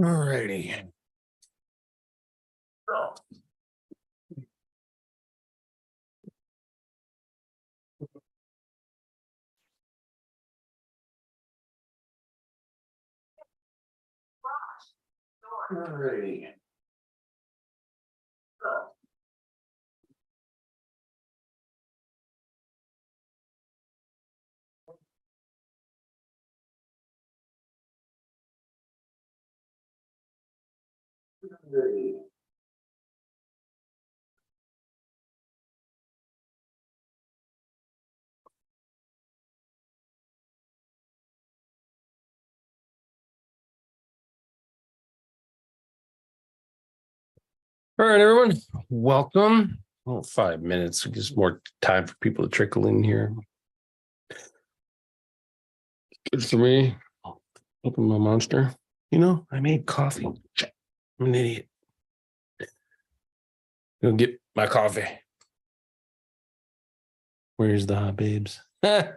Alrighty. Alrighty. All right, everyone. Welcome. Oh, 5 minutes. Gives more time for people to trickle in here. Good for me. Open my monster. You know, I made coffee. I'm an idiot. Go get my coffee. Where's the hot babes? Okay.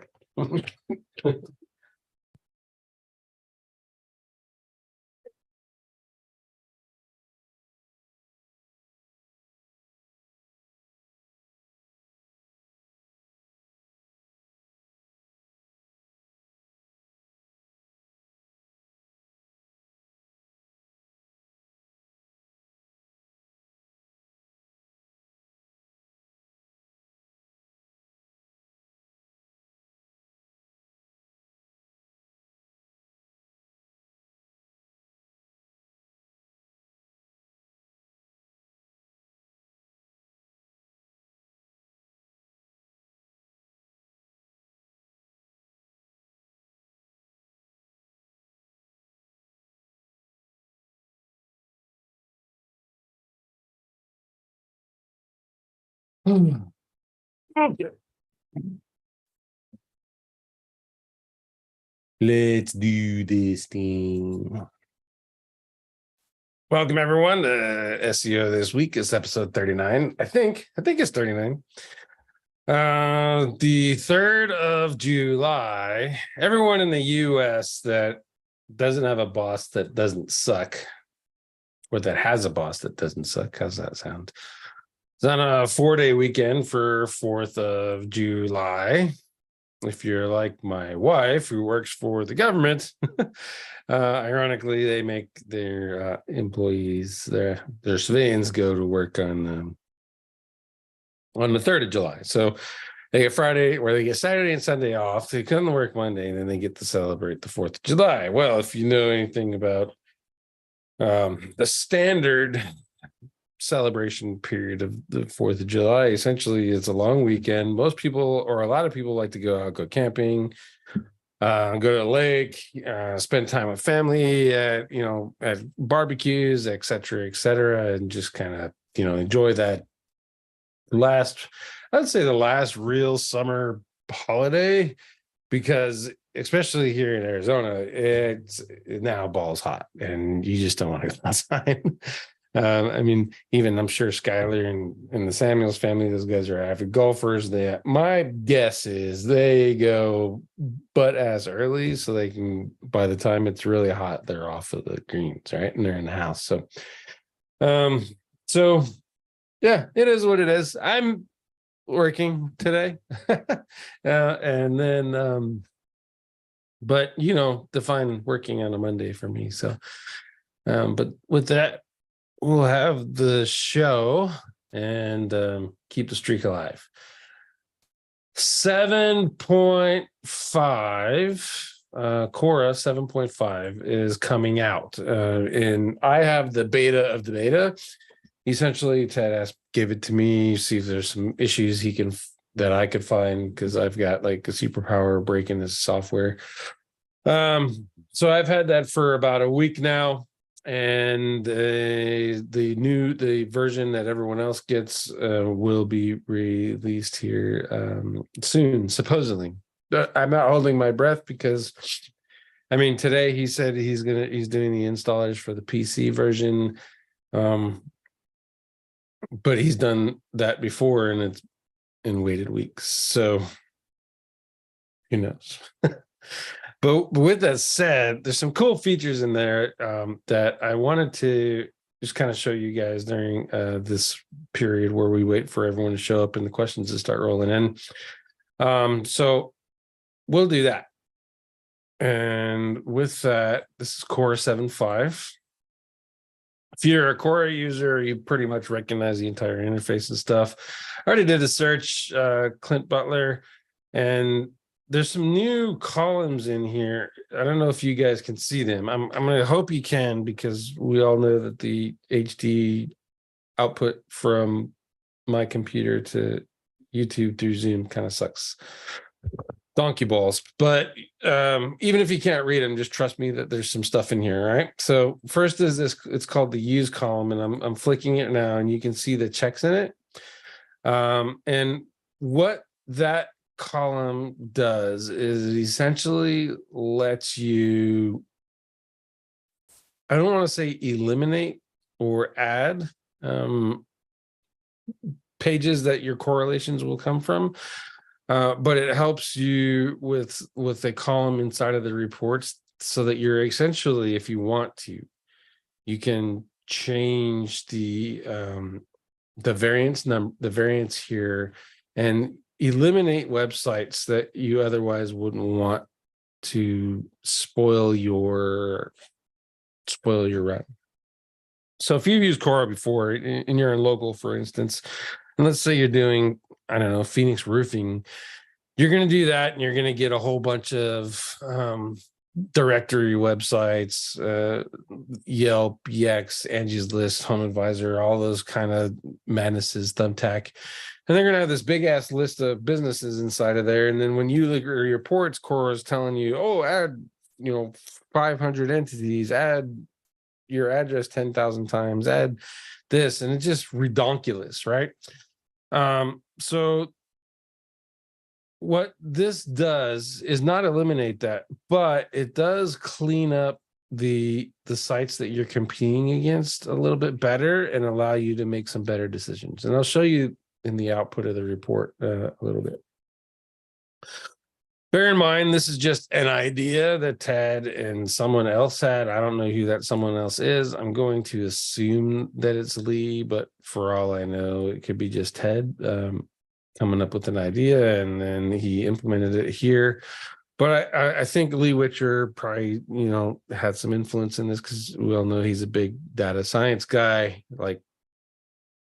Let's do this thing. Welcome everyone to SEO this week. Is episode 39. I think it's 39. The 3rd of July. Everyone in the US that doesn't have a boss that doesn't suck, or that has a boss that doesn't suck. How's that sound? It's on a 4-day weekend for 4th of July. If you're like my wife, who works for the government, ironically, they make their employees, their civilians, go to work on the 3rd of July. So they get Friday, where they get Saturday and Sunday off. They come to work Monday, and then they get to celebrate the 4th of July. Well, if you know anything about the standard celebration period of the 4th of July, essentially it's a long weekend. Most people, or a lot of people, like to go out, go camping, go to the lake, spend time with family at barbecues, et cetera, and just kind of enjoy that I'd say the last real summer holiday, because especially here in Arizona, it's now balls hot and you just don't want to go outside. I mean, even I'm sure Skylar and the Samuels family, those guys are avid golfers. My guess is they go but as early so they can, by the time it's really hot, they're off of the greens, right? And they're in the house. So yeah, it is what it is. I'm working today. And then but define working on a Monday for me. So but with that, we'll have the show and keep the streak alive. 7.5 Cora 7.5 is coming out, and I have the beta of the beta. Essentially, Ted gave it to me, see if there's some issues that I could find, because I've got like a superpower breaking this software. So I've had that for about a week now, and the version that everyone else gets will be released here soon, supposedly. I'm not holding my breath, because today he said he's doing the installers for the PC version. But he's done that before, and it's in waited weeks. So who knows? But with that said, there's some cool features in there that I wanted to just kind of show you guys during this period where we wait for everyone to show up and the questions to start rolling in. So we'll do that. And with that, this is Cora 7.5. If you're a Cora user, you pretty much recognize the entire interface and stuff. I already did a search, Clint Butler, and there's some new columns in here. I don't know if you guys can see them. I'm going to hope you can, because we all know that the HD output from my computer to YouTube through Zoom kind of sucks donkey balls. But even if you can't read them, just trust me that there's some stuff in here. Right. So first is this, it's called the use column, and I'm flicking it now, and you can see the checks in it. And what that column does is it essentially lets you, I don't want to say eliminate or add pages that your correlations will come from. But it helps you with a column inside of the reports, so that you're essentially, if you want to, you can change the variance here and eliminate websites that you otherwise wouldn't want to spoil your run. So if you've used Cora before and you're in local, for instance, and let's say you're doing, I don't know, Phoenix roofing, you're going to do that, and you're going to get a whole bunch of directory websites, Yelp, Yext, Angie's List, Home Advisor, all those kind of madnesses, Thumbtack. And they're going to have this big ass list of businesses inside of there. And then when you look at your reports, Cora is telling you, oh, add, 500 entities, add your address 10,000 times, add this, and it's just redonkulous, right? So what this does is not eliminate that, but it does clean up the sites that you're competing against a little bit better and allow you to make some better decisions. And I'll show you in the output of the report a little bit. Bear in mind, this is just an idea that Ted and someone else had. I don't know who that someone else is. I'm going to assume that it's Lee, but for all I know, it could be just Ted coming up with an idea, and then he implemented it here. But I think Lee Witcher probably, had some influence in this, because we all know he's a big data science guy, like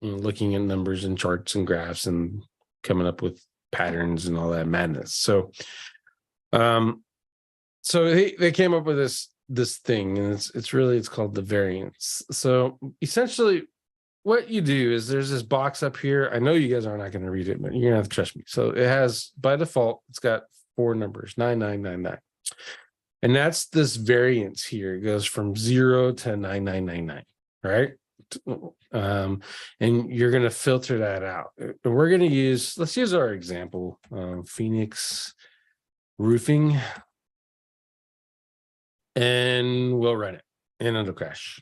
looking at numbers and charts and graphs and coming up with patterns and all that madness. So they came up with this thing, and it's called the variance. So essentially what you do is there's this box up here. I know you guys are not going to read it, but you're gonna have to trust me. So it has, by default, it's got 4 numbers, 9999. And that's this variance here. It goes from 0 to 9999, right? And you're going to filter that out. And we're going to let's use our example, Phoenix roofing, and we'll run it, and it'll crash.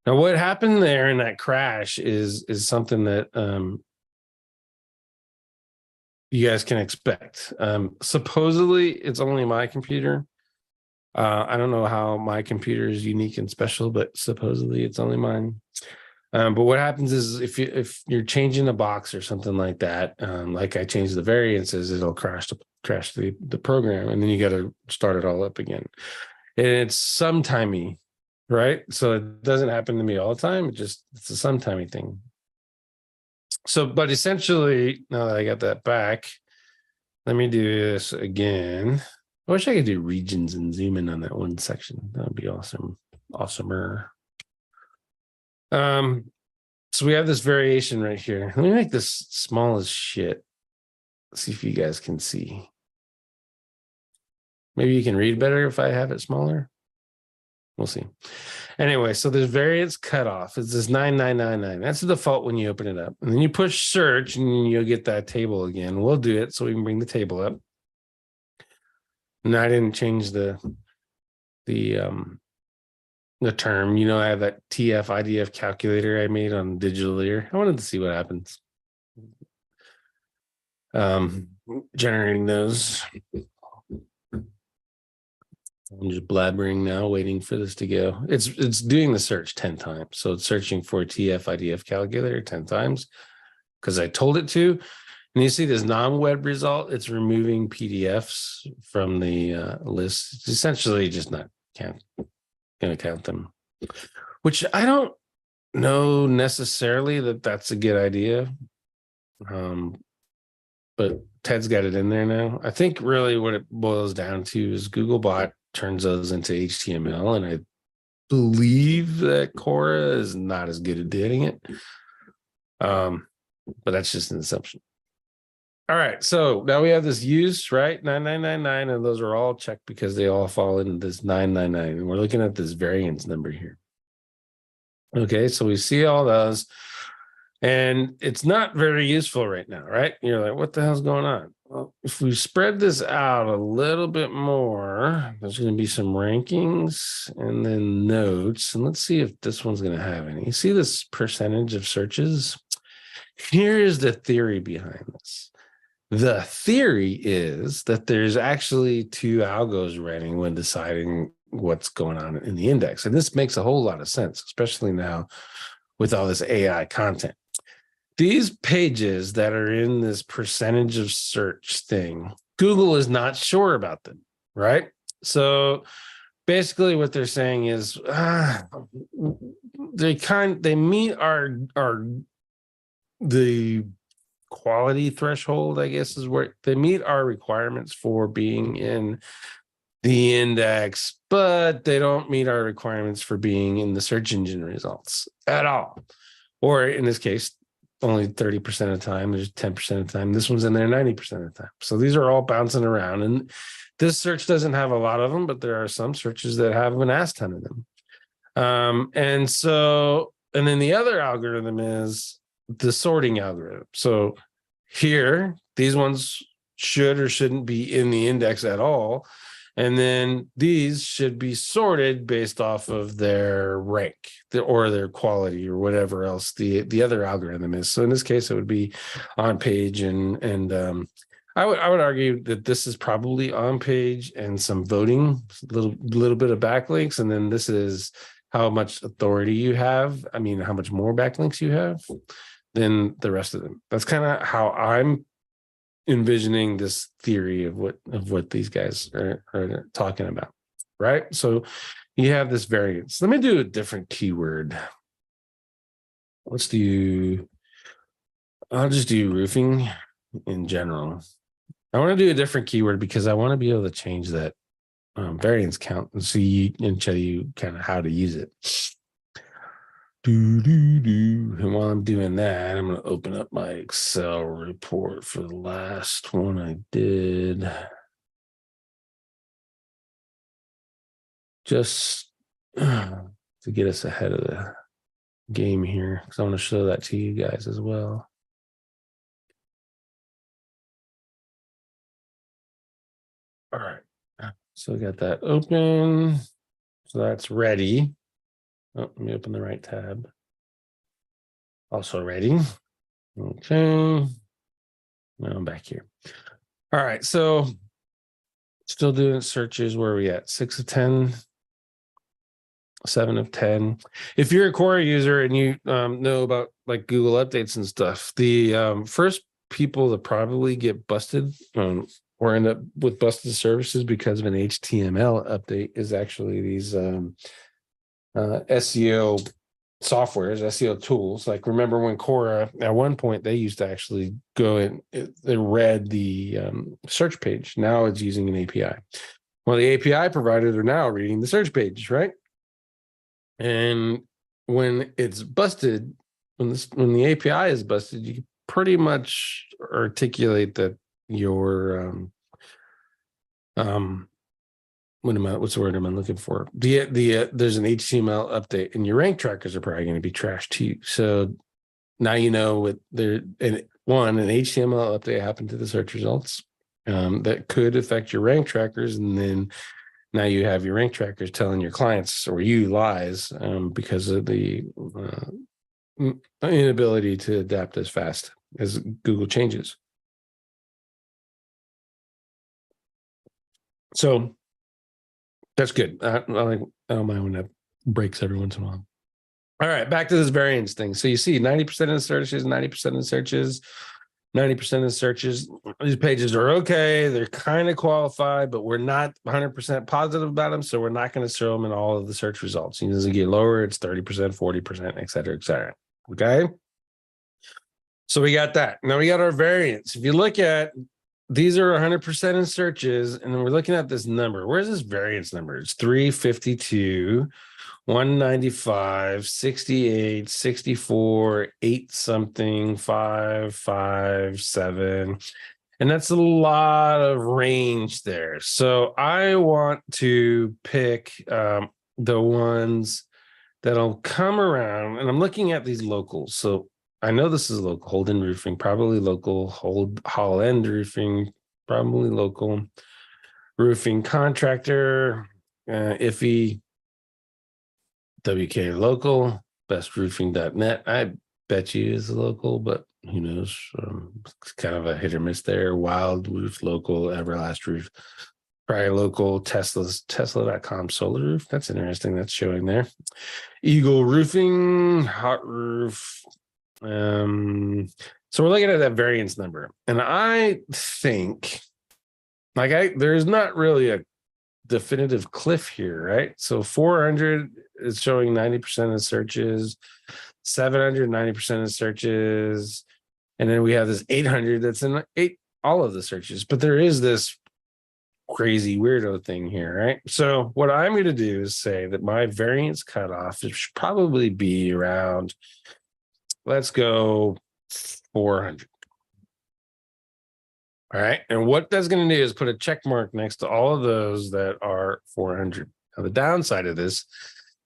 Now, what happened there in that crash is something that you guys can expect. Supposedly, it's only my computer. I don't know how my computer is unique and special, but supposedly it's only mine. But what happens is if you're changing a box or something like that, like I changed the variances, it'll crash the program, and then you got to start it all up again. And it's sometimey, right? So it doesn't happen to me all the time. It's a sometimey thing. So, but essentially, now that I got that back, let me do this again. I wish I could do regions and zoom in on that one section. That would be awesome. Awesomer. So we have this variation right here. Let me make this small as shit. Let's see if you guys can see. Maybe you can read better if I have it smaller. We'll see. Anyway, so there's variance cutoff. It's this 9999. That's the default when you open it up. And then you push search, and you'll get that table again. We'll do it so we can bring the table up. And I didn't change the term. I have that TF IDF calculator I made on Digital Ear. I wanted to see what happens. Generating those. I'm just blabbering now, waiting for this to go. It's doing the search 10 times. So it's searching for TF-IDF calculator 10 times because I told it to. And you see this non-web result, it's removing PDFs from the list. It's essentially just not going to count them, which I don't know necessarily that that's a good idea. But Ted's got it in there now. I think really what it boils down to is Googlebot turns those into HTML, and I believe that Cora is not as good at doing it. But that's just an assumption. All right, so now we have this use, right? 9999, and those are all checked because they all fall in this 999. And we're looking at this variance number here. Okay, so we see all those. And it's not very useful right now, right? You're like, what the hell's going on? Well, if we spread this out a little bit more, there's going to be some rankings and then notes. And let's see if this one's going to have any. You see this percentage of searches? Here is the theory behind this. The theory is that there's actually two algos running when deciding what's going on in the index. And this makes a whole lot of sense, especially now with all this AI content. These pages that are in this percentage of search thing, Google is not sure about them, right? So basically what they're saying is they meet the quality threshold, I guess is where they meet our requirements for being in the index, but they don't meet our requirements for being in the search engine results at all. Or in this case, only 30% of the time, there's 10% of the time. This one's in there 90% of the time. So these are all bouncing around. And this search doesn't have a lot of them, but there are some searches that have an ass ton of them. And then the other algorithm is the sorting algorithm. So here, these ones should or shouldn't be in the index at all. And then these should be sorted based off of their rank or their quality or whatever else the other algorithm is. So in this case, it would be on page and I would argue that this is probably on page and some voting, little bit of backlinks, and then this is how much authority you have. I mean, how much more backlinks you have than the rest of them. That's kind of how I'm envisioning this theory of what these guys are talking about, right? So you have this variance. Let me do a different keyword. I'll just do roofing in general. I want to do a different keyword because I want to be able to change that variance count and show you kind of how to use it. And while I'm doing that, I'm going to open up my Excel report for the last one I did. Just to get us ahead of the game here, because I want to show that to you guys as well. All right. So I got that open. So that's ready. Oh, let me open the right tab. Also ready. Okay. Now I'm back here. All right. So still doing searches. Where are we at? 6 of 10, 7 of 10. If you're a Cora user and you know about like Google updates and stuff, the first people that probably get busted or end up with busted services because of an HTML update is actually these SEO softwares, SEO tools. Like remember when Cora, at one point, they used to actually go and they read the search page. Now it's using an API. Well, the API providers are now reading the search page, right? And when it's busted, when the API is busted, you pretty much articulate that your what's the word I'm looking for? There's an HTML update, and your rank trackers are probably going to be trashed too. So now you know what an HTML update happened to the search results that could affect your rank trackers, and then now you have your rank trackers telling your clients or you lies because of the inability to adapt as fast as Google changes. So That's good. I don't mind when that breaks every once in a while. All right, back to this variance thing. So you see 90% of the searches, 90% of the searches, 90% of the searches, these pages are okay. They're kind of qualified, but we're not 100% positive about them. So we're not going to show them in all of the search results. As you get lower, it's 30%, 40%, et cetera, et cetera. Okay. So we got that. Now we got our variance. If you look at, these are 100% in searches, and then we're looking at this number. Where's this variance number? It's 352. 195, 68, 64, 8 something, 5, 5, 7. And that's a lot of range there. So I want to pick the ones that'll come around. And I'm looking at these locals. So I know this is local. Holden Roofing, probably local. Hall End Roofing, probably local. Roofing Contractor, Iffy. WK local, bestroofing.net. I bet you is local, but who knows? It's kind of a hit or miss there. Wild Roof local, Everlast Roof, probably local. Tesla.com solar roof. That's interesting. That's showing there. Eagle Roofing, Hot Roof. So we're looking at that variance number, and I think there's not really a definitive cliff here, right? So 400 is showing 90% of searches, 700, 90% of searches. And then we have this 800 that's in all of the searches. But there is this crazy weirdo thing here, right? So what I'm going to do is say that my variance cutoff should probably be around, let's go 400. All right. And what that's going to do is put a check mark next to all of those that are 400. Now, the downside of this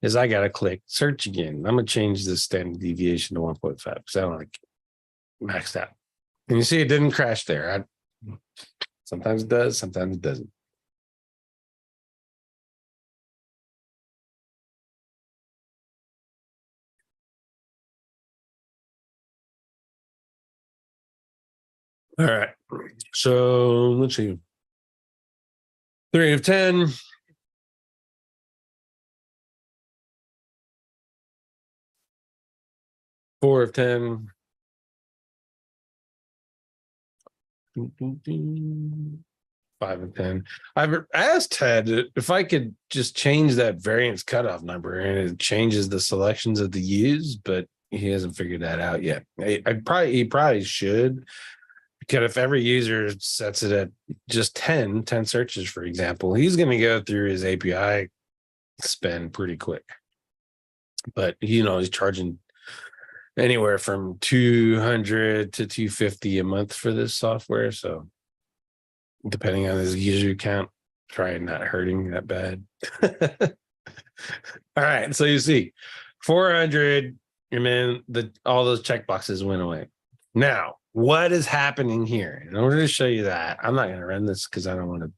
is I got to click search again. I'm going to change the standard deviation to 1.5 because I don't like maxed out. And you see it didn't crash there. Sometimes it does, sometimes it doesn't. All right. So let's see. 3 of 10. 4 of 10. 5 of 10. I've asked Ted if I could just change that variance cutoff number, and it changes the selections of the use, but he hasn't figured that out yet. He probably should, because if every user sets it at just 10 searches, for example, he's going to go through his API spend pretty quick. But he's charging anywhere from 200 to 250 a month for this software. So depending on his user count, try not hurting that bad. All right. So you see 400, and then all those checkboxes went away. Now, what is happening here? In order to show you that, I'm not going to run this because I don't want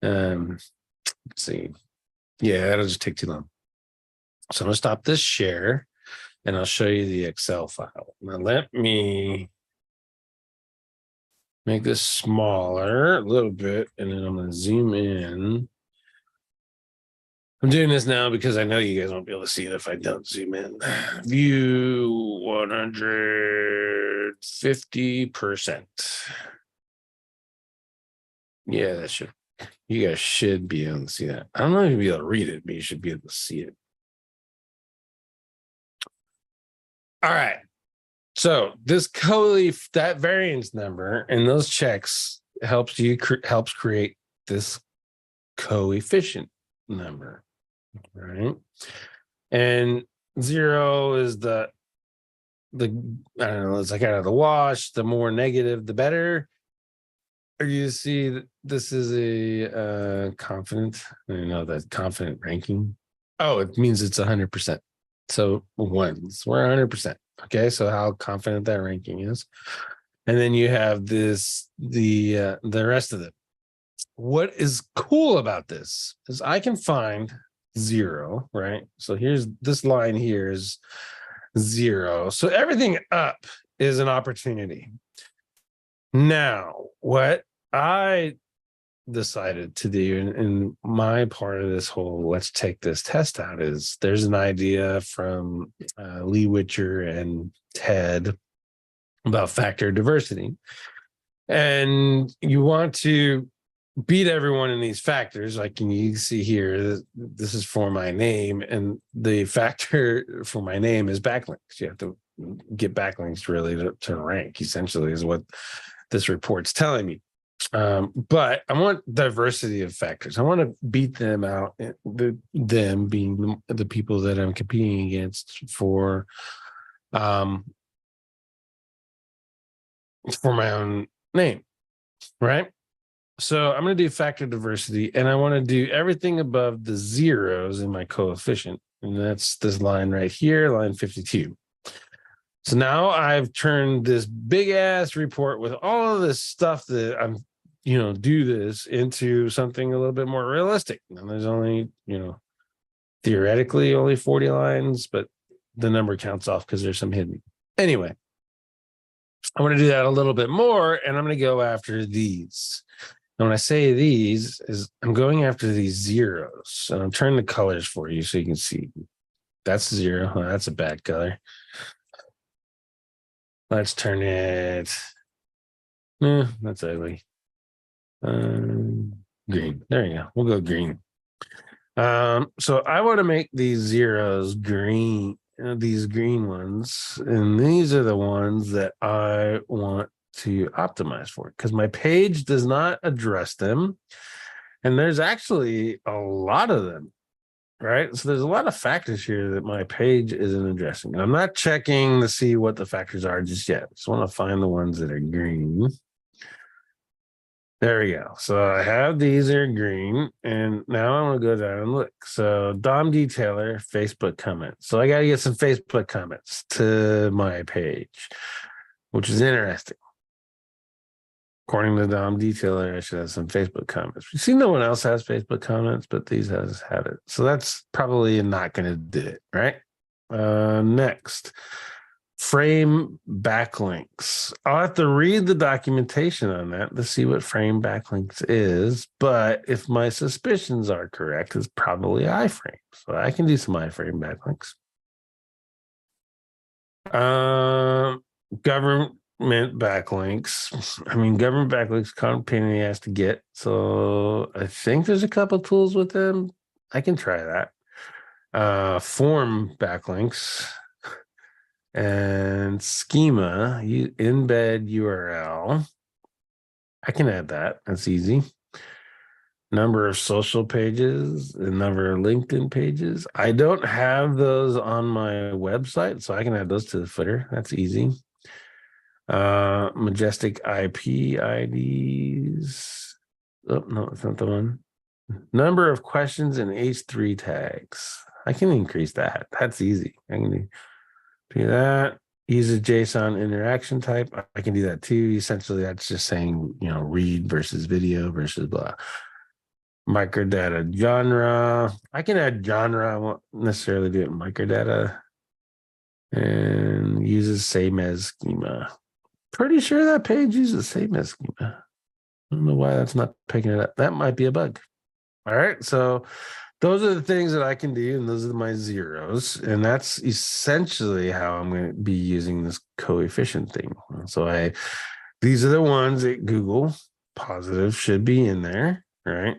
to, let's see. Yeah, that'll just take too long. So I'm going to stop this share, and I'll show you the Excel file. Now, let me make this smaller a little bit, and then I'm going to zoom in. I'm doing this now because I know you guys won't be able to see it if I don't zoom in. View 150%. Yeah, you guys should be able to see that. I don't know if you'll be able to read it, but you should be able to see it. All right. So this that variance number and those checks helps create this coefficient number, right? And 0 is the I don't know, it's like out of the wash. The more negative, the better. You see that this is a confident. I know that confident ranking. Oh, it means it's 100%. So ones, we're 100%. Okay, so how confident that ranking is. And then you have the rest of it. What is cool about this is I can find 0, right? So here's this line here is 0. So everything up is an opportunity. Now, what I decided to do, and my part of this whole let's take this test out is there's an idea from Lee Witcher and Ted about factor diversity. And you want to beat everyone in these factors. Like you see here, this is for my name, and the factor for my name is backlinks. You have to get backlinks really to rank, essentially, is what this report's telling me. But I want diversity of factors. I want to beat them out, them being the people that I'm competing against for my own name, right? So I'm going to do factor diversity, and I want to do everything above the zeros in my coefficient. And that's this line right here, line 52. So now I've turned this big ass report with all of this stuff that I'm, do this into something a little bit more realistic. And there's only, theoretically only 40 lines, but the number counts off because there's some hidden. Anyway, I want to do that a little bit more, and I'm going to go after these. And when I say these, is I'm going after these zeros, and I'm turning the colors for you so you can see. That's 0. Oh, that's a bad color. Let's turn it. That's ugly. Green. There you go. We'll go green. So I want to make these zeros green, these green ones, and these are the ones that I want to optimize for, because my page does not address them, and there's actually a lot of them, right? So there's a lot of factors here that my page isn't addressing, and I'm not checking to see what the factors are just yet. I just want to find the ones that are green. There we go. So I have these are green, and now I'm going to go down and look. So Dom Detailer, Facebook comments. So I got to get some Facebook comments to my page, which is interesting. According to Dom Detailer, I should have some Facebook comments. You see, no one else has Facebook comments, but these have it. So that's probably not going to do it, right? Next, frame backlinks. I'll have to read the documentation on that to see what frame backlinks is. But if my suspicions are correct, it's probably iframe. So I can do some iframe backlinks. Government backlinks. I mean, government backlinks kind of pain in the ass to get. So I think there's a couple tools with them. I can try that. Form backlinks and schema, embed URL. I can add that. That's easy. Number of social pages, the number of LinkedIn pages. I don't have those on my website, so I can add those to the footer. That's easy. Majestic IP IDs. Oh, no, it's not the one. Number of questions and H3 tags. I can increase that. That's easy. I can do that. Use a JSON interaction type. I can do that too. Essentially, that's just saying, read versus video versus blah. Microdata genre. I can add genre. I won't necessarily do it in microdata. And uses same as schema. Pretty sure that page uses same as schema. I don't know why that's not picking it up. That might be a bug. All right. So those are the things that I can do, and those are my zeros. And that's essentially how I'm going to be using this coefficient thing. So these are the ones that Google positive should be in there, right?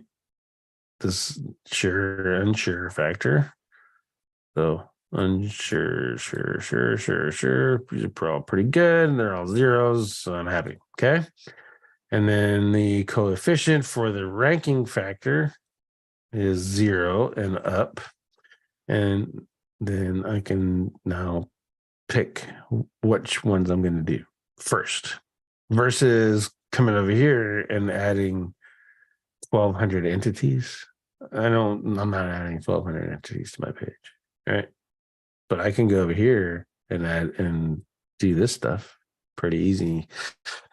This sure, unsure factor. So unsure, sure. These are all pretty good. And they're all zeros, so I'm happy. Okay. And then the coefficient for the ranking factor is 0 and up. And then I can now pick which ones I'm going to do first versus coming over here and adding 1,200 entities. I'm not adding 1,200 entities to my page, right? But I can go over here and add and do this stuff pretty easy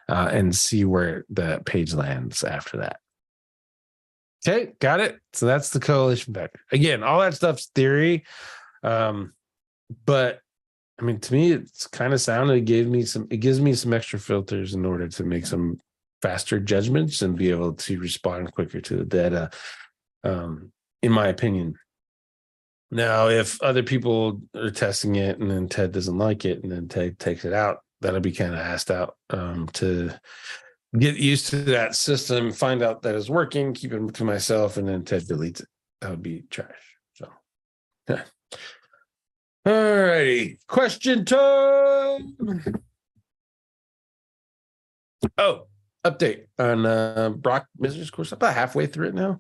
and see where the page lands after that. Okay, got it. So that's the coalition factor. Again, all that stuff's theory. But I mean, to me, it's kind of sound. It gives me some extra filters in order to make some faster judgments and be able to respond quicker to the data, in my opinion. Now, if other people are testing it and then Ted doesn't like it and then Ted takes it out, that'll be kind of asked out, to get used to that system, find out that it's working, keep it to myself, and then Ted deletes it. That would be trash. So, yeah. All righty. Question time. Oh, update on Brock Miser's course. About halfway through it now.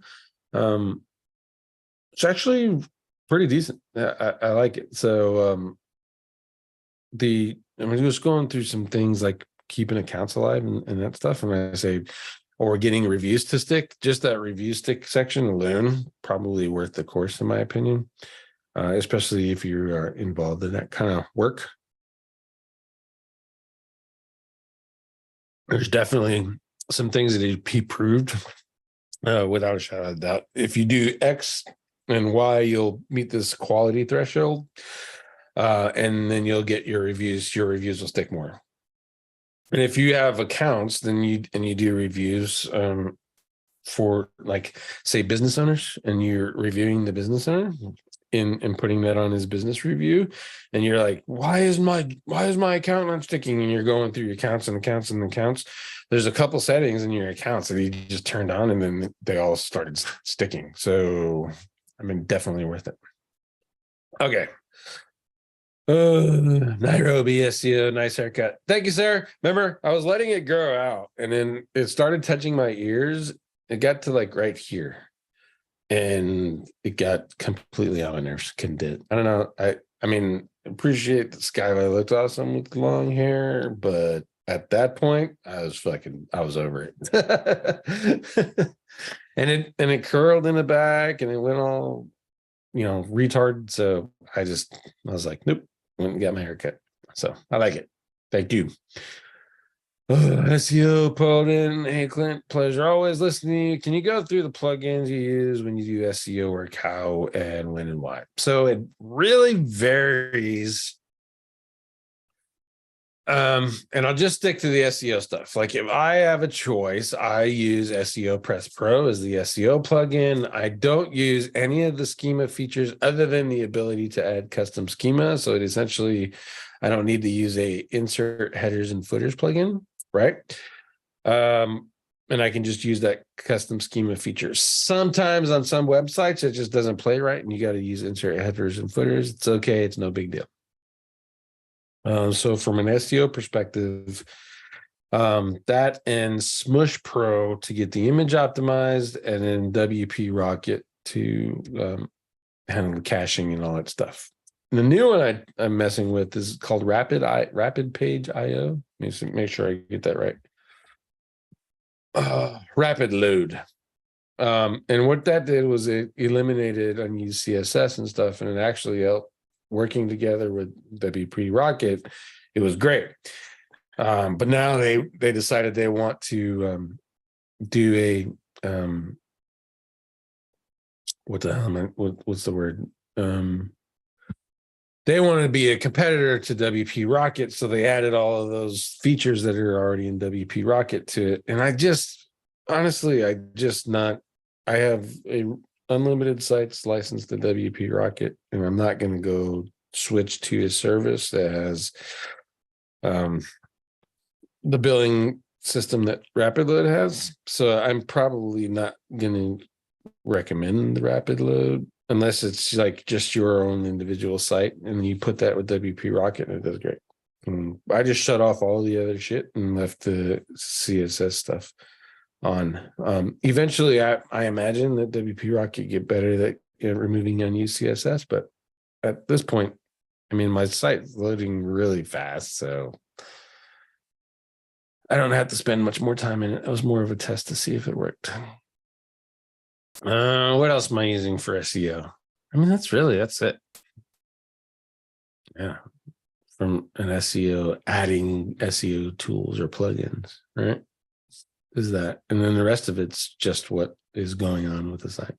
It's actually pretty decent. I like it. So I'm just going through some things like keeping accounts alive and that stuff. And I say, or getting reviews to stick, just that review stick section alone, probably worth the course, in my opinion, especially if you are involved in that kind of work. There's definitely some things that he proved without a shadow of a doubt. If you do X and Y, you'll meet this quality threshold, and then you'll get your reviews. Your reviews will stick more. And if you have accounts, then you do reviews for, like, say, business owners, and you're reviewing the business owner and putting that on his business review, and you're like, why is my account not sticking? And you're going through your accounts and accounts and accounts. There's a couple settings in your accounts that you just turned on, and then they all started sticking. So, I mean, definitely worth it. Okay. Nairobi SEO, nice haircut. Thank you, sir. Remember, I was letting it grow out, and then it started touching my ears. It got to like right here, and it got completely on my nerves. Couldn't do it. I don't know. I mean, appreciate that Skylar looked awesome with long hair, but at that point, I was over it. and it curled in the back, and it went all, retarded. So I was like, nope, went and got my haircut. So I like it. Thank you. SEO Poland. Hey, Clint, pleasure always listening to you. Can you go through the plugins you use when you do SEO work? How and when and why? So it really varies. And I'll just stick to the SEO stuff. Like, if I have a choice, I use SEO Press Pro as the SEO plugin. I don't use any of the schema features other than the ability to add custom schema. So it essentially, I don't need to use a insert headers and footers plugin, right? And I can just use that custom schema feature. Sometimes on some websites, it just doesn't play right, and you got to use insert headers and footers. It's okay. It's no big deal. So from an SEO perspective, that and Smush Pro to get the image optimized, and then WP Rocket to handle the caching and all that stuff. And the new one I'm messing with is called Rapid Page IO. Make sure I get that right. Rapid Load. And what that did was it eliminated unused CSS and stuff, and it actually helped. Working together with WP Rocket, it was great. But now they decided they want to do a what the hell what's the word? They want to be a competitor to WP Rocket, so they added all of those features that are already in WP Rocket to it. And I have a unlimited sites licensed to WP Rocket, and I'm not going to go switch to a service that has the billing system that Rapid Load has. So I'm probably not going to recommend the Rapid Load unless it's like just your own individual site, and you put that with WP Rocket, and it does great. I just shut off all the other shit and left the CSS stuff on. Eventually, I imagine that WP Rocket get better at removing unused CSS, but at this point, I mean, my site's loading really fast, so I don't have to spend much more time in it. It was more of a test to see if it worked. What else am I using for SEO? I mean, that's it. Yeah, from an SEO, adding SEO tools or plugins, right? Is that, and then the rest of it's just what is going on with the site.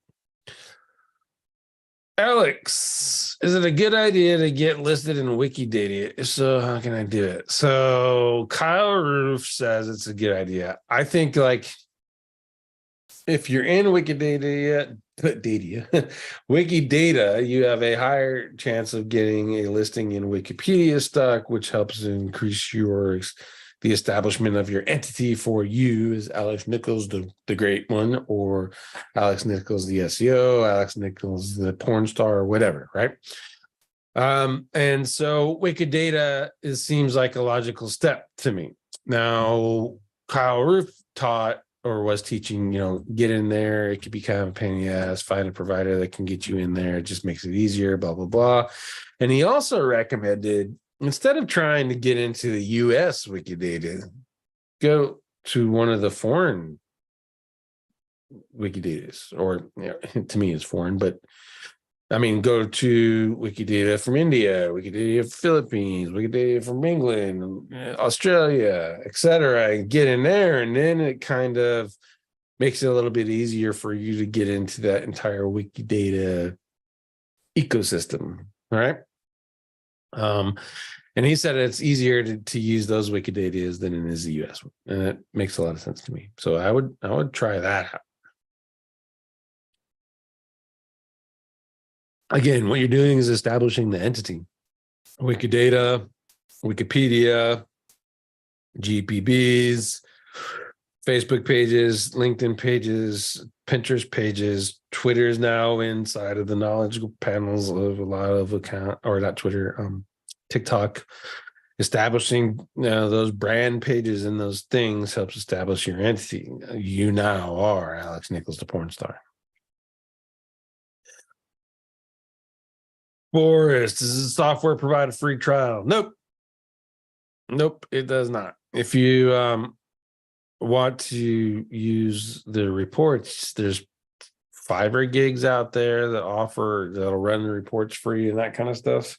Alex, is it a good idea to get listed in Wikidata? If so, how can I do it? So Kyle Roof says it's a good idea. I think like if you're in Wikidata, Wikidata, you have a higher chance of getting a listing in Wikipedia stock, which helps increase the establishment of your entity for you as Alex Nichols, the great one, or Alex Nichols, the SEO, Alex Nichols, the porn star, or whatever, right? And so Wikidata seems like a logical step to me. Now, Kyle Roof taught or was teaching, get in there. It could be kind of a pain in the ass. Find a provider that can get you in there. It just makes it easier, blah, blah, blah. And he also recommended, instead of trying to get into the US Wikidata, go to one of the foreign Wikidatas, or to me it's foreign, but I mean, go to Wikidata from India, Wikidata from Philippines, Wikidata from England, Australia, etc., and get in there. And then it kind of makes it a little bit easier for you to get into that entire Wikidata ecosystem, right? And he said it's easier to use those Wikidatas than it is the US one. And it makes a lot of sense to me. So I would try that out. Again, what you're doing is establishing the entity. Wikidata, Wikipedia, GPBs, Facebook pages, LinkedIn pages, Pinterest pages. Twitter is now inside of the knowledge panels of a lot of not Twitter, TikTok. Establishing those brand pages and those things helps establish your entity. You now are Alex Nichols, the porn star. Forrest, does the software provide a free trial? Nope, it does not. If you want to use the reports, there's Fiverr gigs out there that'll run the reports for you and that kind of stuff.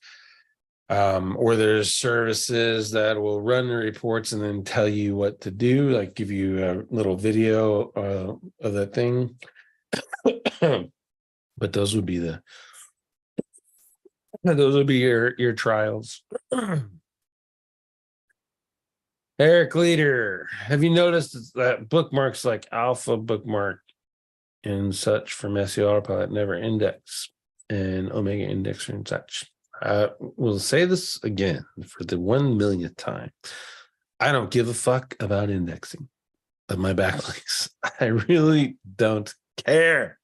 Or there's services that will run the reports and then tell you what to do, like give you a little video of that thing. But those would be your trials. Eric Leader, have you noticed that bookmarks like Alpha Bookmark and such from SEO Autopilot never index and Omega Indexer and such? I will say this again for the 1 millionth time. I don't give a fuck about indexing of my backlinks. I really don't care.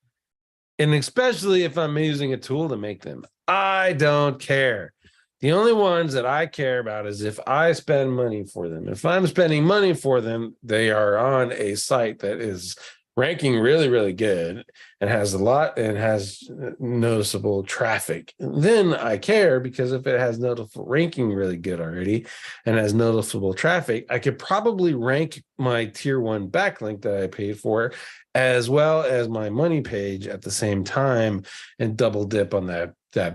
And especially if I'm using a tool to make them, I don't care. The only ones that I care about is if I spend money for them. If I'm spending money for them, they are on a site that is ranking really, really good and has noticeable traffic. Then I care, because if it has noticeable ranking really good already and has noticeable traffic, I could probably rank my tier 1 backlink that I paid for as well as my money page at the same time and double dip on that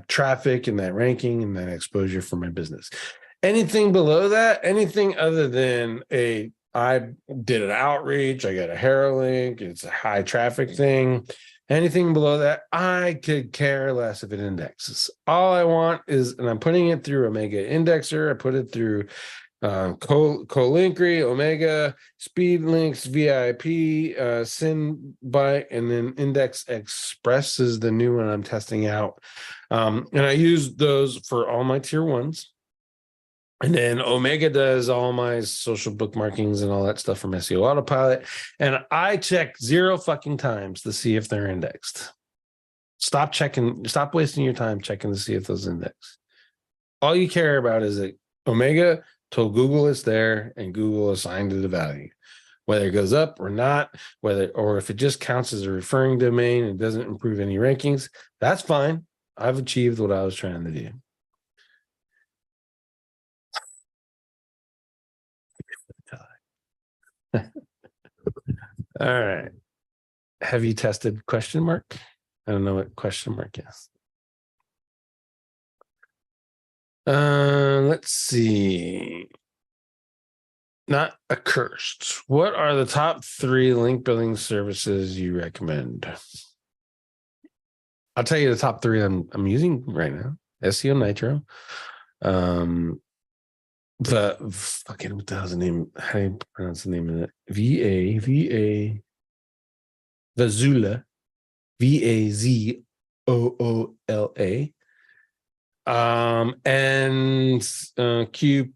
traffic and that ranking and that exposure for my business. Anything below that, anything other than I did an outreach, I got a Hero link, it's a high traffic thing. Anything below that, I could care less if it indexes. All I want is, and I'm putting it through Omega Indexer, I put it through Colinkry, Omega, Speedlinks, VIP, SynBite, and then Index Express is the new one I'm testing out. And I use those for all my tier 1s. And then Omega does all my social bookmarkings and all that stuff from SEO Autopilot. And I check 0 fucking times to see if they're indexed. Stop wasting your time checking to see if those index. All you care about is that Omega told Google it's there and Google assigned it a value. Whether it goes up or not, or if it just counts as a referring domain and doesn't improve any rankings, that's fine. I've achieved what I was trying to do. All right. Have you tested question mark? I don't know what question mark is. Let's see. Not accursed. What are the top 3 link building services you recommend? I'll tell you the top three I'm using right now. SEO Nitro. The fucking, what the hell's the name? How do you pronounce the name of it? Vazula, Vazoola. And QP,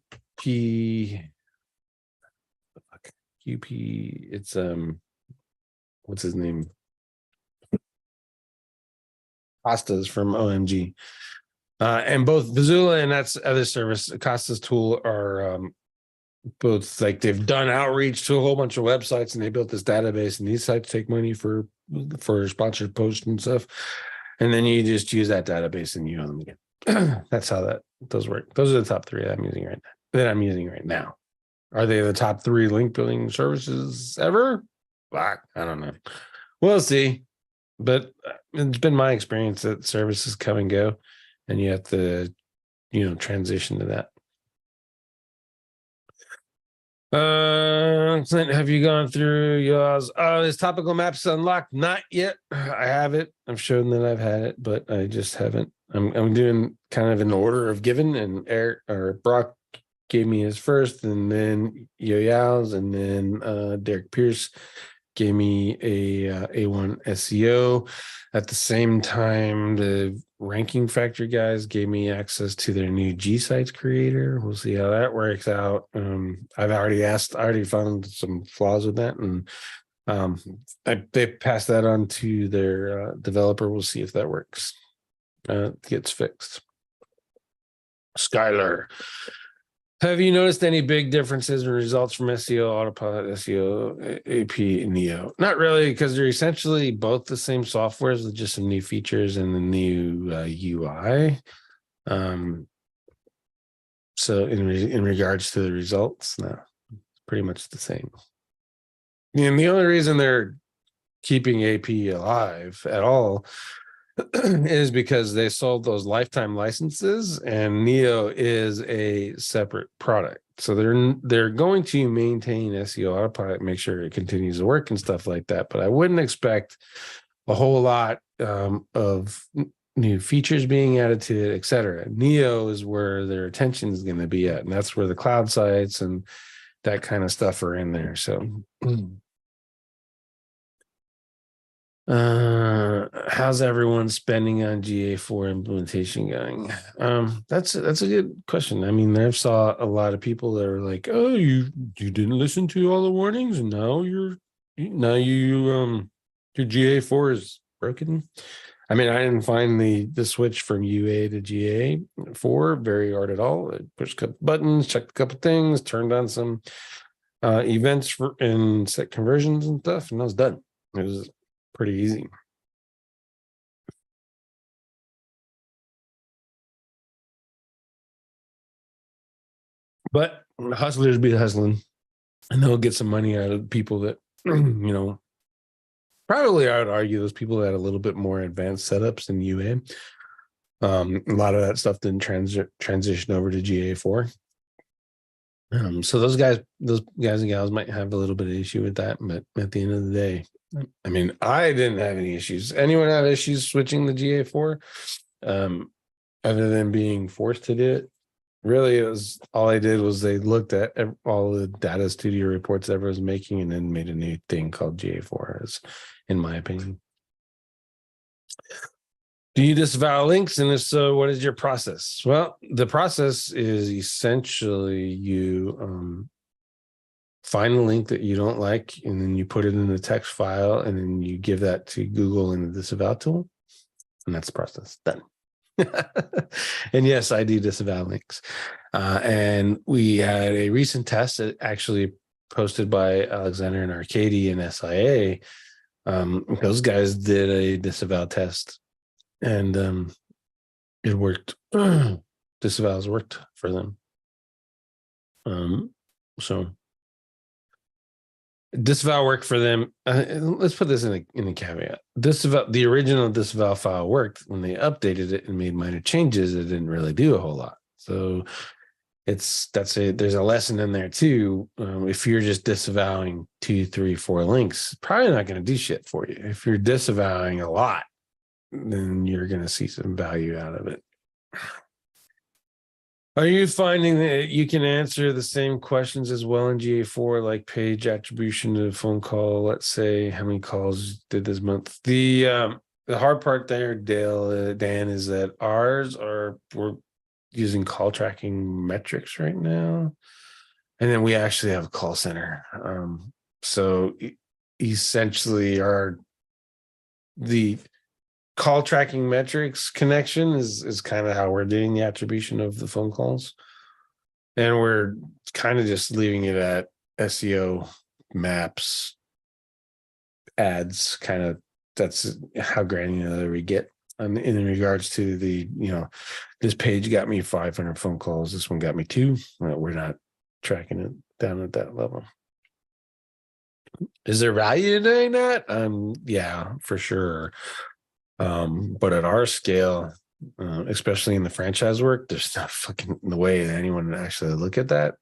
it's what's his name? Costas from OMG. And both Vazula and that's other service, Costa's tool, are both like they've done outreach to a whole bunch of websites and they built this database, and these sites take money for sponsored posts and stuff. And then you just use that database and you own them again. That's how those work. Those are the top three I'm using right now. Are they the top three link building services ever? Fuck, I don't know. We'll see. But it's been my experience that services come and go, and you have to, transition to that. Clint, have you gone through yours? Is topical maps unlocked? Not yet. I have it. I've shown that I've had it, but I just haven't. I'm doing kind of an order of given, and Eric or Brock gave me his first, and then Yo-Yao's, and then Derek Pierce gave me a A1 SEO. At the same time, the Ranking Factory guys gave me access to their new G Sites creator. We'll see how that works out. I already found some flaws with that, and they passed that on to their developer. We'll see if that works. Gets fixed. Skylar, have you noticed any big differences in results from SEO Autopilot, SEO AP, and Neo? Not really, because they're essentially both the same softwares with just some new features and the new UI. So in regards to the results, no, it's pretty much the same. And the only reason they're keeping AP alive at all is because they sold those lifetime licenses, and Neo is a separate product. So they're going to maintain SEO Autopilot, make sure it continues to work and stuff like that. But I wouldn't expect a whole lot of new features being added to it, etc. Neo is where their attention is going to be at, and that's where the cloud sites and that kind of stuff are in there. So how's everyone spending on GA4 implementation going? That's a good question. I mean, I've saw a lot of people that are like, oh, you didn't listen to all the warnings, and now your GA4 is broken. I mean, I didn't find the switch from UA to GA4 very hard at all. I pushed a couple buttons, checked a couple things, turned on some events and set conversions and stuff, and I was done. It was pretty easy. But hustlers be hustling, and they'll get some money out of people that, probably I would argue those people that had a little bit more advanced setups than UA. A lot of that stuff didn't transition over to GA4. So those guys and gals might have a little bit of issue with that, but at the end of the day, I mean, I didn't have any issues. Anyone have issues switching the GA4? Other than being forced to do it? Really, it was all I did was they looked at all the data studio reports everyone was making and then made a new thing called GA4, in my opinion. Do you disavow links? And if so, what is your process? Well, the process is essentially you find a link that you don't like, and then you put it in a text file, and then you give that to Google in the disavow tool. And that's the process. Done. And yes, I do disavow links. And we had a recent test actually posted by Alexander and Arcady and SIA. Those guys did a disavow test, and it worked. Disavows worked for them. So disavow worked for them. Let's put this in a caveat. The original disavow file worked. When they updated it and made minor changes, it didn't really do a whole lot. So there's a lesson in there too. If you're just disavowing 2, 3, 4 links, probably not going to do shit for you. If you're disavowing a lot, then you're going to see some value out of it. Are you finding that you can answer the same questions as well in GA4, like page attribution to phone call? Let's say how many calls did this month? The hard part there, Dan, is that we're using call tracking metrics right now, and then we actually have a call center. So essentially, the call tracking metrics connection is kind of how we're doing the attribution of the phone calls. And we're kind of just leaving it at SEO, maps, ads, kind of. That's how granular we get. In regards to this page got me 500 phone calls. This one got me 2. We're not tracking it down at that level. Is there value in doing that? Yeah, for sure. But at our scale, especially in the franchise work, there's not fucking the way that anyone would actually look at that.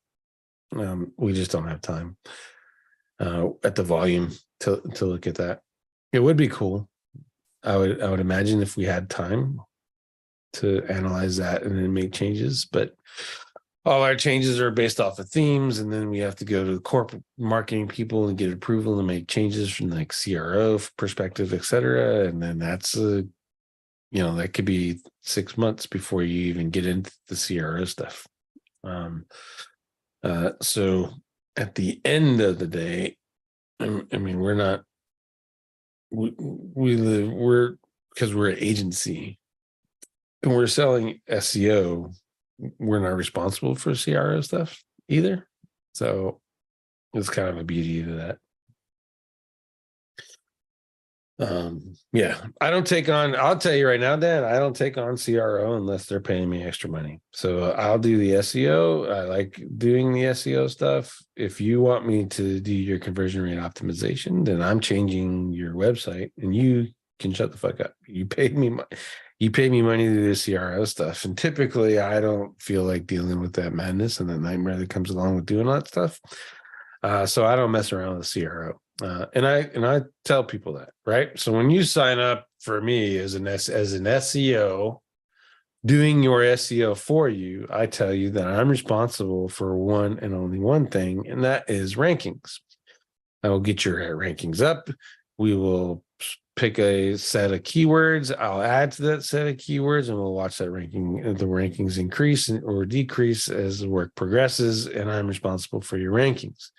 We just don't have time at the volume to look at that. It would be cool. I would imagine if we had time to analyze that and then make changes, but all our changes are based off of themes, and then we have to go to the corporate marketing people and get approval and make changes from like CRO perspective, et cetera. And then that's that could be 6 months before you even get into the CRO stuff. So at the end of the day, I mean, we're because we're an agency and we're selling SEO. We're not responsible for CRO stuff either. So it's kind of a beauty to that. I don't take on, I'll tell you right now, Dan, I don't take on CRO unless they're paying me extra money. So I'll do the SEO. I like doing the SEO stuff. If you want me to do your conversion rate optimization, then I'm changing your website and you can shut the fuck up. You paid me money. You pay me money to do the CRO stuff. And typically I don't feel like dealing with that madness and the nightmare that comes along with doing that stuff. So I don't mess around with CRO. And I tell people that, right? So when you sign up for me as an SEO, doing your SEO for you, I tell you that I'm responsible for one and only one thing, and that is rankings. I will get your rankings up. We will pick a set of keywords. I'll add to that set of keywords, and we'll watch that the rankings increase or decrease as the work progresses, and I'm responsible for your rankings.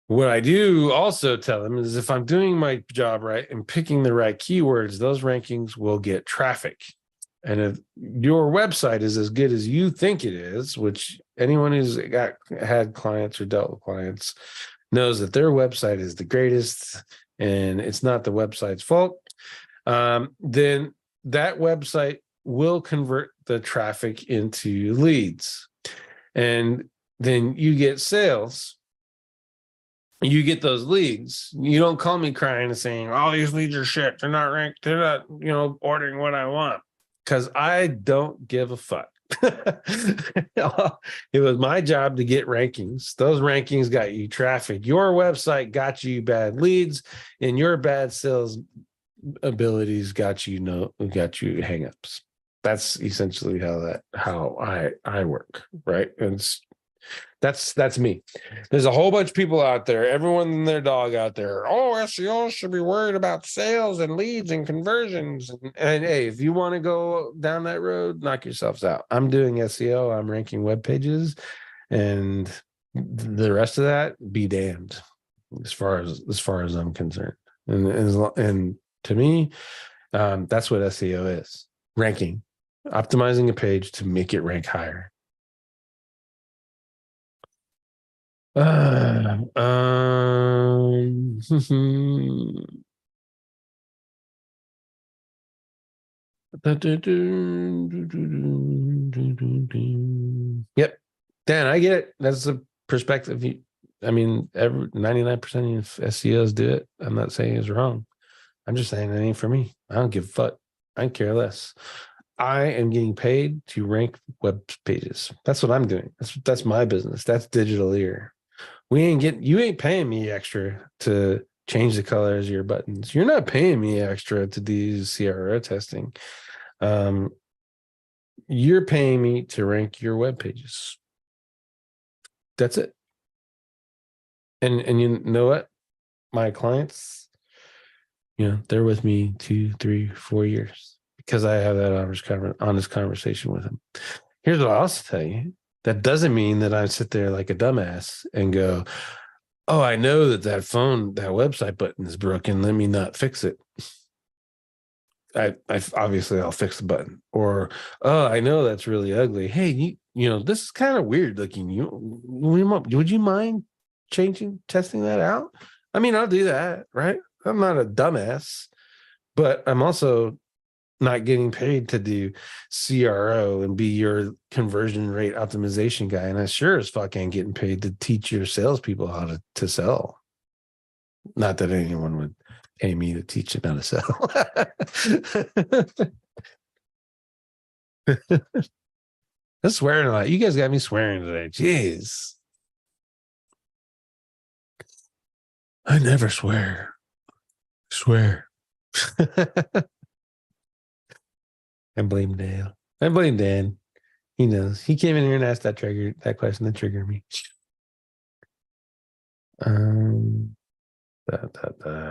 What I do also tell them is if I'm doing my job right and picking the right keywords, those rankings will get traffic. And if your website is as good as you think it is, which anyone who's had clients or dealt with clients knows that their website is the greatest and it's not the website's fault, then that website will convert the traffic into leads. And then you get sales. You get those leads. You don't call me crying and saying, all these leads are shit. They're not ranked. They're not, ordering what I want. Because I don't give a fuck. It was my job to get rankings. Those rankings got you traffic. Your website got you bad leads, and your bad sales abilities got you hangups. That's essentially how I work, right? And that's me. There's a whole bunch of people out there, everyone and their dog out there. Oh, SEO should be worried about sales and leads and conversions. And hey, if you want to go down that road, knock yourselves out. I'm doing SEO. I'm ranking web pages, and the rest of that, be damned. As far as I'm concerned, and to me, that's what SEO is: ranking, optimizing a page to make it rank higher. Yep, Dan, I get it. That's the perspective. 99% of SEOs do it. I'm not saying it's wrong. I'm just saying it ain't for me. I don't give a fuck. I care less. I am getting paid to rank web pages. That's what I'm doing. That's my business. That's digital ear. You ain't paying me extra to change the colors of your buttons. You're not paying me extra to do CRO testing. You're paying me to rank your web pages. That's it. And you know what? My clients, they're with me 2, 3, 4 years because I have that honest conversation with them. Here's what I'll also tell you. That doesn't mean that I sit there like a dumbass and go, oh, I know that website button is broken. Let me not fix it. I obviously I'll fix the button. Or, oh, I know that's really ugly. Hey, this is kind of weird looking. Would you mind testing that out? I mean, I'll do that, right? I'm not a dumbass, but I'm also not getting paid to do CRO and be your conversion rate optimization guy. And I sure as fuck ain't getting paid to teach your salespeople how to sell. Not that anyone would pay me to teach them how to sell. I'm swearing a lot. You guys got me swearing today. Jeez. I never swear. Swear. I blame Dale. I blame Dan. He knows. He came in here and asked that question that triggered me.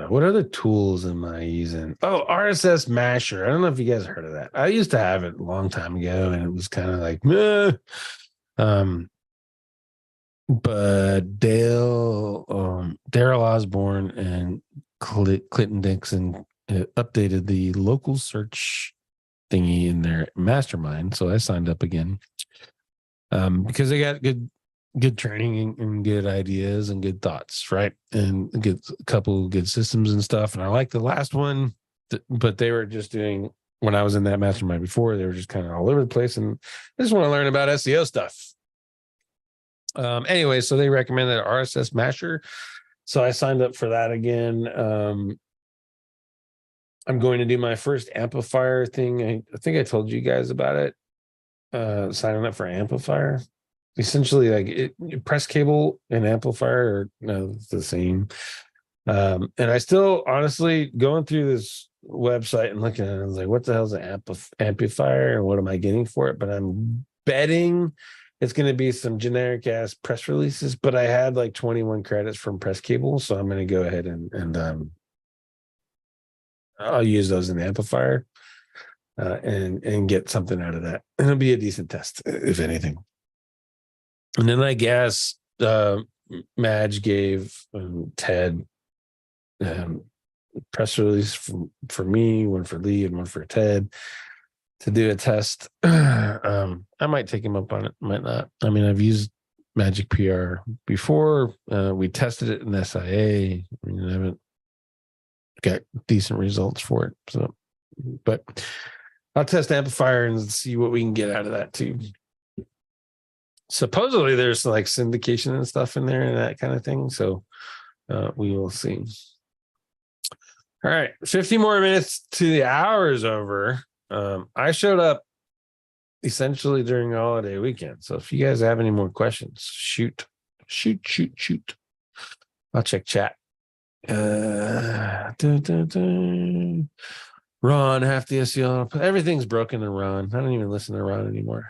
What other tools am I using? Oh, RSS Masher. I don't know if you guys heard of that. I used to have it a long time ago, and it was kind of like, meh. But Daryl Osborne and Clinton Dixon updated the local search thingy in their mastermind. So I signed up again because they got good training and good ideas and good thoughts, right? And a couple good systems and stuff. And I like the last one, but they were just doing, when I was in that mastermind before, they were just kind of all over the place. And I just want to learn about SEO stuff. Anyway, so they recommended RSS Masher. So I signed up for that again. I'm going to do my first amplifier thing. I think I told you guys about it. Signing up for amplifier. Essentially, like press cable and amplifier are the same. And I still, honestly, going through this website and looking at it, I was like, what the hell is an amplifier and what am I getting for it? But I'm betting it's going to be some generic ass press releases. But I had like 21 credits from press cable. So I'm going to go ahead and I'll use those in the amplifier and get something out of that. And it'll be a decent test, if anything. And then I guess Madge gave Ted press release for me, one for Lee and one for Ted to do a test. I might take him up on it, might not. I mean, I've used Magic PR before. We tested it in SIA. I mean, I haven't got decent results for it. So, but I'll test amplifier and see what we can get out of that too. Supposedly there's like syndication and stuff in there and that kind of thing. So we will see. All right. 50 more minutes to the hour is over. I showed up essentially during the holiday weekend. So if you guys have any more questions, shoot. I'll check chat. Ron, half the SEO. Everything's broken in Ron. I don't even listen to Ron anymore.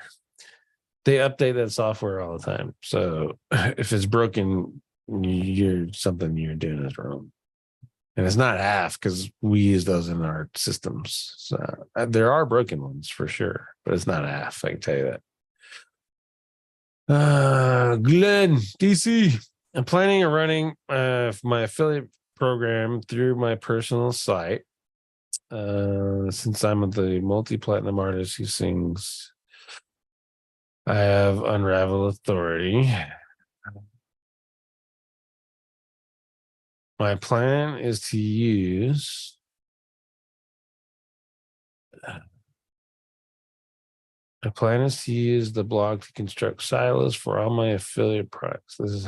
They update that software all the time. So if it's broken, something you're doing is wrong. And it's not half because we use those in our systems. So there are broken ones for sure, but it's not half. I can tell you that. Glenn, DC, I'm planning on running my affiliate program through my personal site. Since I'm the multi-platinum artist who sings, I have Unravel Authority. My plan is to use the blog to construct silos for all my affiliate products. This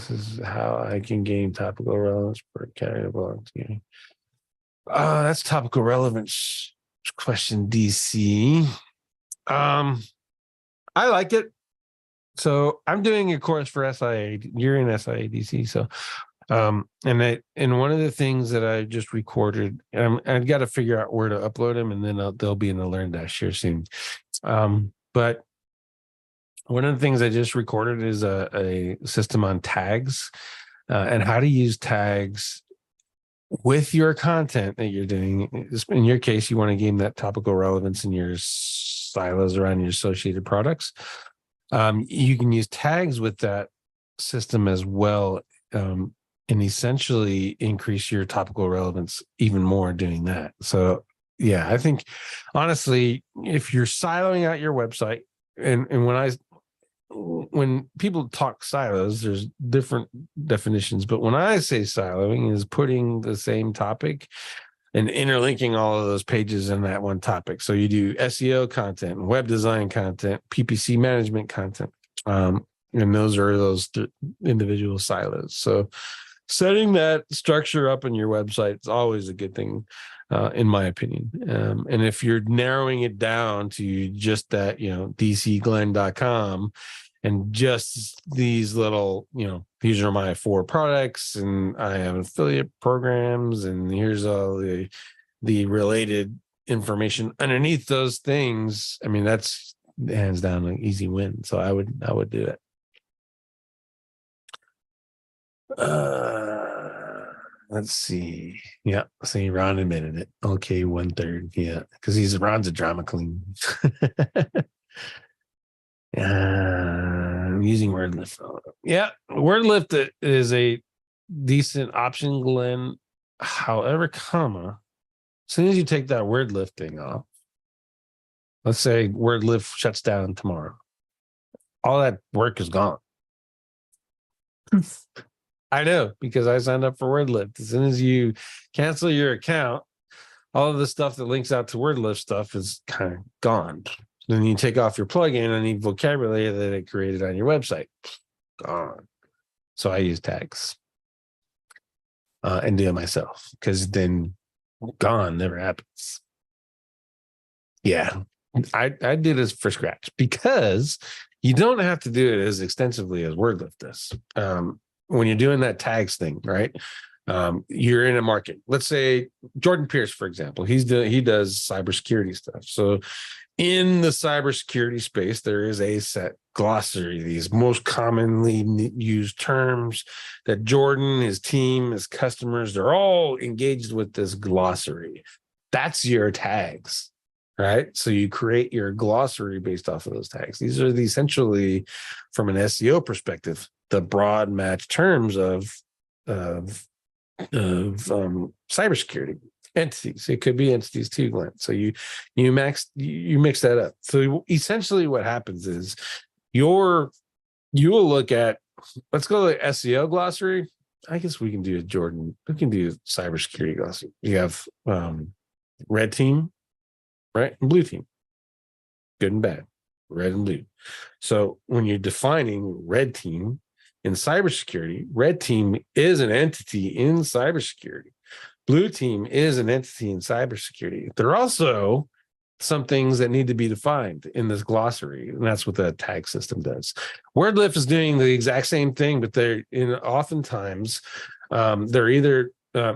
is how I can gain topical relevance per category blogs. That's topical relevance question, DC. I like it. So I'm doing a course for SIA. You're in SIA DC. So And one of the things that I just recorded, and I've got to figure out where to upload them, and then they'll be in the Learn Dash here soon. But one of the things I just recorded is a system on tags, and how to use tags with your content that you're doing. In your case, you want to gain that topical relevance in your silos around your associated products. You can use tags with that system as well, and essentially increase your topical relevance even more doing that. So yeah, I think honestly, if you're siloing out your website, and when people talk silos, there's different definitions, but when I say siloing is putting the same topic and interlinking all of those pages in that one topic. So you do SEO content, web design content, PPC management content. And those are those individual silos. So setting that structure up in your website is always a good thing, in my opinion. And if you're narrowing it down to just that, dcglenn.com and just these little, these are my 4 products and I have affiliate programs and here's all the related information underneath those things. I mean, that's hands down an easy win. So I would do it. Let's see. Yeah, see, Ron admitted it. Okay, 1/3. Yeah, because Ron's a drama queen. I'm using WordLift. Yeah, WordLift is a decent option, Glenn. However, as soon as you take that WordLift thing off, let's say WordLift shuts down tomorrow, all that work is gone. I know, because I signed up for WordLift. As soon as you cancel your account, all of the stuff that links out to WordLift stuff is kind of gone. Then you take off your plugin and any vocabulary that it created on your website, gone. So I use tags and do it myself, because then gone never happens. Yeah, I do this for scratch because you don't have to do it as extensively as WordLift does. When you're doing that tags thing, right? You're in a market. Let's say Jordan Pierce, for example, he does cybersecurity stuff. So in the cybersecurity space, there is a set glossary, these most commonly used terms that Jordan, his team, his customers, they're all engaged with this glossary. That's your tags, right? So you create your glossary based off of those tags. These are essentially, from an SEO perspective, the broad match terms of cybersecurity entities. It could be entities too, Glenn. So you mix that up. So essentially, what happens is you will look at. Let's go to the SEO glossary. I guess we can do a Jordan. We can do cybersecurity glossary. You have red team, right, and blue team. Good and bad, red and blue. So when you're defining red team in cybersecurity, red team is an entity in cybersecurity. Blue team is an entity in cybersecurity. There are also some things that need to be defined in this glossary, and that's what the tag system does. WordLift is doing the exact same thing, but oftentimes they're either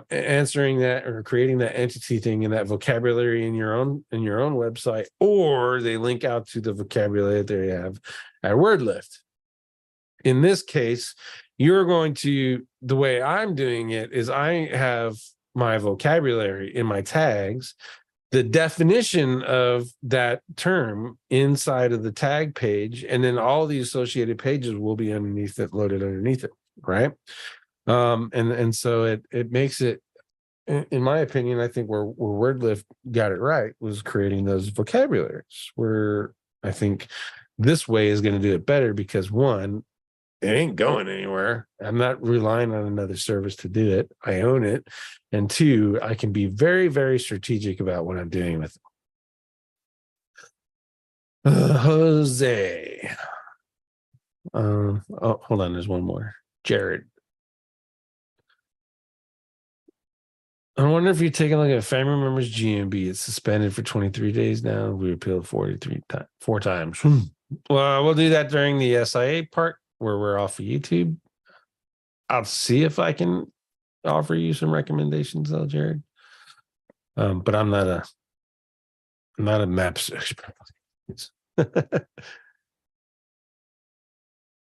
answering that or creating that entity thing in that vocabulary in your own website, or they link out to the vocabulary that they have at WordLift. In this case, the way I'm doing it is I have my vocabulary in my tags, the definition of that term inside of the tag page, and then all the associated pages will be underneath it, loaded underneath it, right? And so it makes it, in my opinion, I think where WordLift got it right was creating those vocabularies, where I think this way is going to do it better because, one, it ain't going anywhere. I'm not relying on another service to do it. I own it. And 2, I can be very, very strategic about what I'm doing with it. Jose. Hold on. There's one more. Jared. I wonder if you're taking a look at family members GMB. It's suspended for 23 days now. We appealed 4 times. Well, we'll do that during the SIA part, where we're off of YouTube. I'll see if I can offer you some recommendations, though, Jared. But I'm not a maps expert.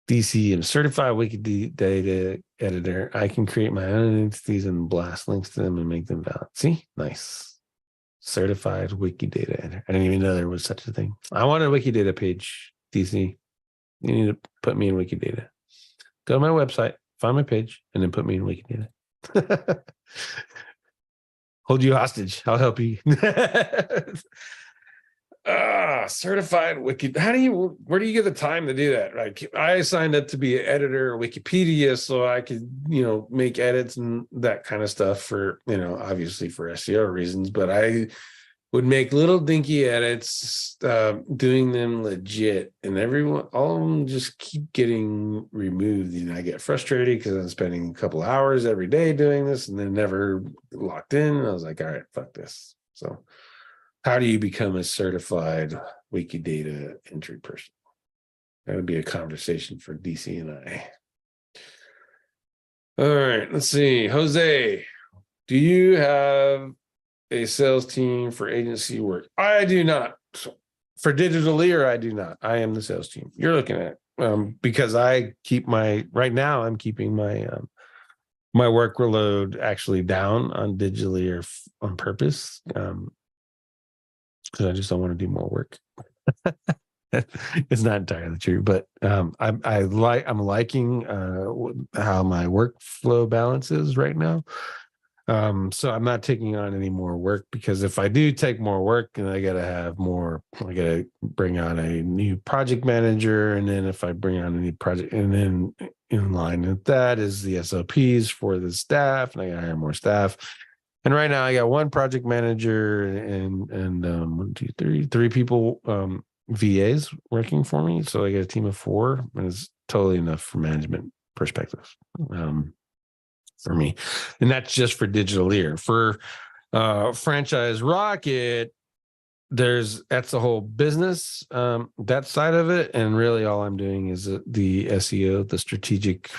DC, I'm a certified Wikidata editor. I can create my own entities and blast links to them and make them valid. See, nice. Certified Wikidata editor. I didn't even know there was such a thing. I want a Wikidata page, DC. You need to put me in Wikidata. Go to my website, find my page, and then put me in Wikidata. Hold you hostage. I'll help you. Certified wiki. Where do you get the time to do that? Like, I signed up to be an editor of Wikipedia so I could, make edits and that kind of stuff for, obviously for SEO reasons, but I would make little dinky edits, doing them legit, and all of them just keep getting removed. I get frustrated because I'm spending a couple hours every day doing this and then never locked in. I was like, all right, fuck this. So how do you become a certified Wikidata entry person? That would be a conversation for DC and I. All right, let's see. Jose, do you have a sales team for agency work? I do not. For Digital Leader, I do not. I am the sales team you're looking at, because I keep right now I'm keeping my my workload actually down on Digital Leader on purpose, because I just don't want to do more work. It's not entirely true, but I'm liking how my workflow balance is right now. So I'm not taking on any more work, because if I do take more work, and I gotta bring on a new project manager, and then if I bring on a new project, and then in line with that is the SOPs for the staff, and I gotta hire more staff. And right now I got one project manager and 1, 2, 3 people, VAs working for me. So I got a team of 4, and it's totally enough for management perspective. For me, and that's just for Digital Leader. For Franchise Rocket, that's the whole business, that side of it, and really all I'm doing is the SEO, the strategic.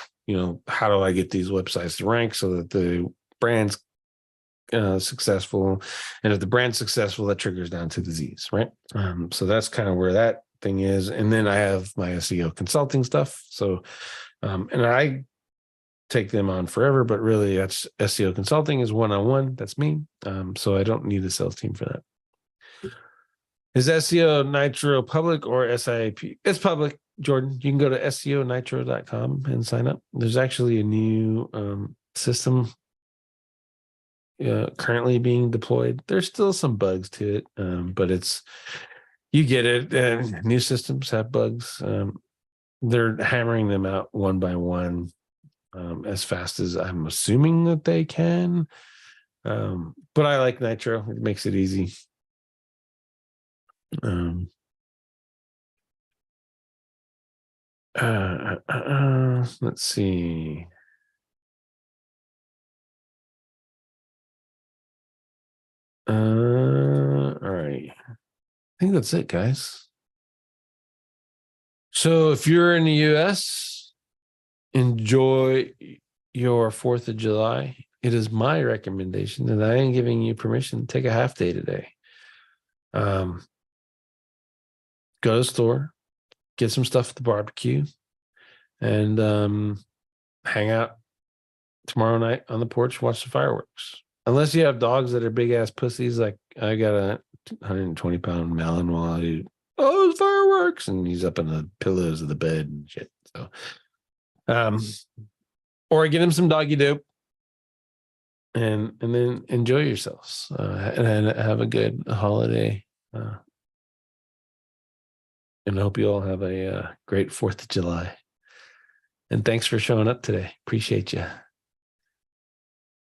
How do I get these websites to rank so that the brand's successful, and if the brand's successful, that triggers down to the Z's, right? So that's kind of where that thing is, and then I have my SEO consulting stuff. So, and I take them on forever, but really that's SEO consulting is one-on-one. That's me. So I don't need a sales team for that. Is SEO Nitro public or SIP? It's public, Jordan. You can go to SEOnitro.com and sign up. There's actually a new system currently being deployed. There's still some bugs to it, but you get it. New systems have bugs. They're hammering them out one by one, as fast as I'm assuming that they can. But I like Nitro. It makes it easy. Let's see. All right. I think that's it, guys. So if you're in the US, enjoy your 4th of July. It is my recommendation that I am giving you permission to take a half day today. Go to the store, get some stuff at the barbecue, and hang out tomorrow night on the porch, watch the fireworks. Unless you have dogs that are big ass pussies, like I got a 120-pound Malin while it's fireworks, and he's up in the pillows of the bed and shit. So, or get him some doggy dope, and then enjoy yourselves, and have a good holiday. And I hope you all have a great 4th of July. And thanks for showing up today. Appreciate you.